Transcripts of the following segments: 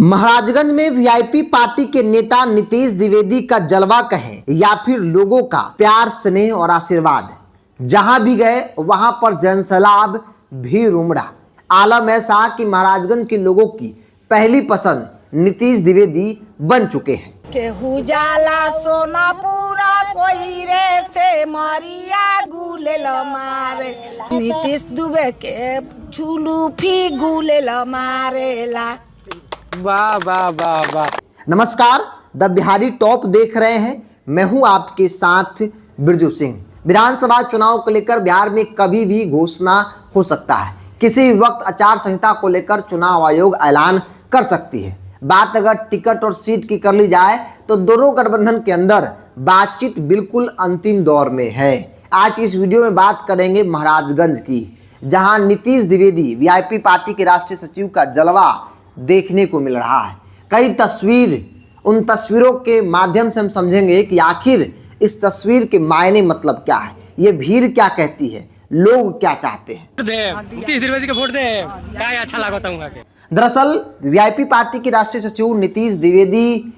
महाराजगंज में VIP party के नेता नीतीश द्विवेदी का जलवा कहें या फिर लोगों का प्यार, स्नेह और आशीर्वाद, जहां भी गए वहां पर जनसैलाब, भीड़ उमड़ा। आलम ऐसा कि महाराजगंज के लोगों की पहली पसंद नीतीश द्विवेदी बन चुके हैं। केहू जाला सोनापुरा कोई रे से मारिया गुलेल मारे, नीतीश दुबे के झूलू फी गुलेल मारेला। वाह वाह वाह वाह। नमस्कार, द बिहारी टॉप देख रहे हैं। मैं हूं आपके साथ बिरजू सिंह। विधानसभा चुनाव को लेकर बिहार में कभी भी घोषणा हो सकता है। किसी भी वक्त आचार संहिता को लेकर चुनाव आयोग ऐलान कर सकती है। बात अगर टिकट और सीट की कर ली जाए तो दोनों गठबंधन के अंदर बातचीत बिल्कुल अंतिम दौर में है। आज इस वीडियो में बात करेंगे महाराजगंज की, जहां नीतीश द्विवेदी वीआईपी पार्टी के राष्ट्रीय सचिव का जलवा देखने को मिल रहा है। कई तस्वीर, उन तस्वीरों के माध्यम से हम समझेंगे कि आखिर इस तस्वीर के मायने मतलब क्या है, ये भीड़ क्या कहती है, लोग क्या चाहते हैं। नीतीश द्विवेदी के वोट दे, क्या अच्छा लागता हूं। दरअसल वीआईपी पार्टी के राष्ट्रीय सचिव नीतीश द्विवेदी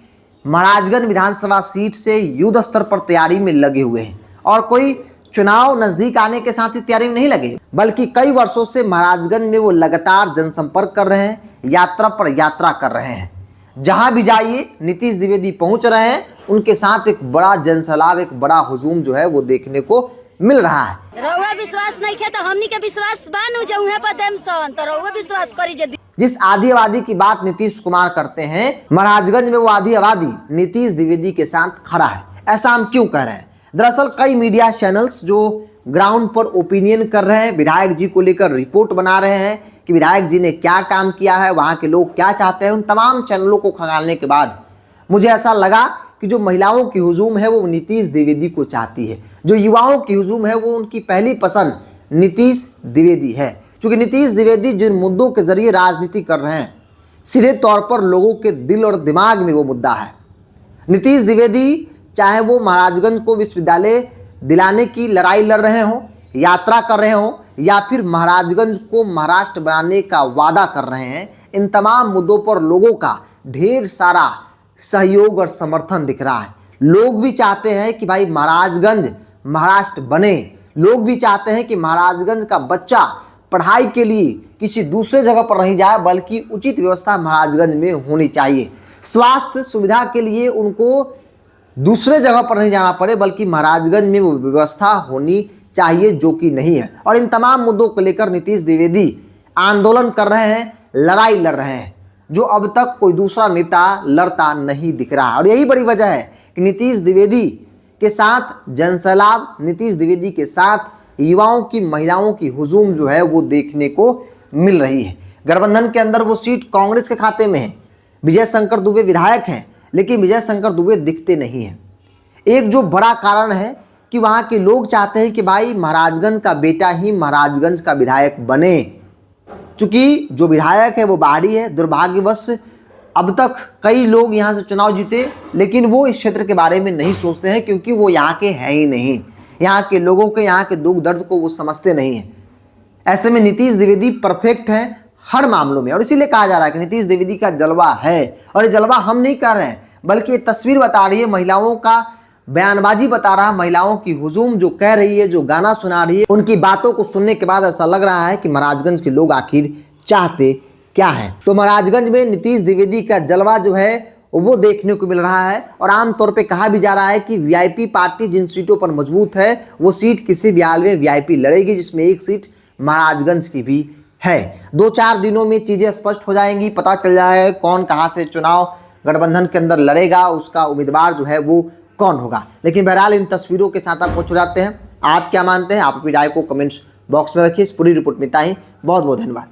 महाराजगंज विधानसभा सीट से युद्ध स्तर पर तैयारी में लगे हुए हैं और कोई चुनाव नजदीक आने के साथ ही तैयारी में नहीं लगे, बल्कि कई वर्षों से महाराजगंज में वो लगातार जनसंपर्क कर रहे हैं, यात्रा पर यात्रा कर रहे हैं। जहां भी जाइए नीतीश द्विवेदी पहुंच रहे हैं, उनके साथ एक बड़ा जनसैलाब, एक बड़ा हुजूम जो है वो देखने को मिल रहा है। रउआ विश्वास नहीं खे तो हमनी के विश्वास बानू जो उहे पर देम सन तो रउआ विश्वास करी जदी। जिस आधी आबादी की बात नीतीश कुमार करते हैं, महाराजगंज में वो आधी आबादी नीतीश द्विवेदी के साथ खड़ा है। ऐसा हम क्यों कह रहे हैं? दरअसल कई मीडिया चैनल्स जो ग्राउंड पर ओपिनियन कर रहे हैं, विधायक जी को लेकर रिपोर्ट बना रहे हैं कि विधायक जी ने क्या काम किया है, वहां के लोग क्या चाहते हैं, उन तमाम चैनलों को खंगालने के बाद मुझे ऐसा लगा कि जो महिलाओं की हुजूम है वो नीतीश द्विवेदी को चाहती है, जो युवाओं की हुजूम है वो उनकी पहली पसंद नीतीश द्विवेदी है। क्योंकि नीतीश द्विवेदी जिन मुद्दों के जरिए राजनीति कर रहे हैं, सीधे तौर पर लोगों के दिल और दिमाग में वो मुद्दा है। नीतीश द्विवेदी चाहे वो महाराजगंज को विश्वविद्यालय दिलाने की लड़ाई लड़ रहे हों, यात्रा कर रहे हों, या फिर महाराजगंज को महाराष्ट्र बनाने का वादा कर रहे हैं, इन तमाम मुद्दों पर लोगों का ढेर सारा सहयोग और समर्थन दिख रहा है। लोग भी चाहते हैं कि भाई महाराजगंज महाराष्ट्र बने। लोग भी चाहते हैं कि महाराजगंज का बच्चा पढ़ाई के लिए किसी दूसरे जगह पर नहीं जाए, बल्कि उचित व्यवस्था महाराजगंज में होनी चाहिए। स्वास्थ्य सुविधा के लिए उनको दूसरे जगह पर नहीं जाना पड़े, बल्कि महाराजगंज में वो व्यवस्था होनी चाहिए, जो कि नहीं है। और इन तमाम मुद्दों को लेकर नीतीश द्विवेदी आंदोलन कर रहे हैं, लड़ाई लड़ रहे हैं, जो अब तक कोई दूसरा नेता लड़ता नहीं दिख रहा है। और यही बड़ी वजह है कि नीतीश द्विवेदी के साथ जनसैलाब, नीतीश द्विवेदी के साथ युवाओं की, महिलाओं की हुजूम जो है वो देखने को मिल रही है। गठबंधन के अंदर वो सीट कांग्रेस के खाते में है। विजय शंकर दुबे विधायक हैं, लेकिन विजय शंकर दुबे दिखते नहीं हैं। एक जो बड़ा कारण है कि वहाँ के लोग चाहते हैं कि भाई महाराजगंज का बेटा ही महाराजगंज का विधायक बने। चूंकि जो विधायक है वो बाहरी है। दुर्भाग्यवश अब तक कई लोग यहाँ से चुनाव जीते, लेकिन वो इस क्षेत्र के बारे में नहीं सोचते हैं, क्योंकि वो यहाँ के हैं ही नहीं। यहाँ के लोगों के, यहाँ के दुख दर्द को वो समझते नहीं हैं। ऐसे में नीतीश द्विवेदी परफेक्ट हैं हर मामलों में, और इसीलिए कहा जा रहा है कि नीतीश द्विवेदी का जलवा है। और ये जलवा हम नहीं कर रहे हैं, बल्कि ये तस्वीर बता रही है, महिलाओं का बयानबाजी बता रहा है, महिलाओं की हुजूम जो कह रही है, जो गाना सुना रही है। उनकी बातों को सुनने के बाद ऐसा लग रहा है कि महाराजगंज के लोग आखिर चाहते क्या है। तो महाराजगंज में नीतीश द्विवेदी का जलवा जो है वो देखने को मिल रहा है। और आमतौर पे कहा भी जा रहा है कि वीआईपी पार्टी जिन सीटों पर मजबूत है, वो सीट किसी भी हाल में वीआईपी लड़ेगी, जिसमें एक सीट महाराजगंज की भी है। 2-4 दिनों में चीजें स्पष्ट हो जाएंगी, पता चल जाएगा कौन कहां से चुनाव गठबंधन के अंदर लड़ेगा, उसका उम्मीदवार जो है वो कौन होगा। लेकिन बहरहाल इन तस्वीरों के साथ आप पहुंच जाते हैं। आप क्या मानते हैं? आप अपनी राय को कमेंट्स बॉक्स में रखिए। इस पूरी रिपोर्ट में इतना ही। बहुत बहुत धन्यवाद।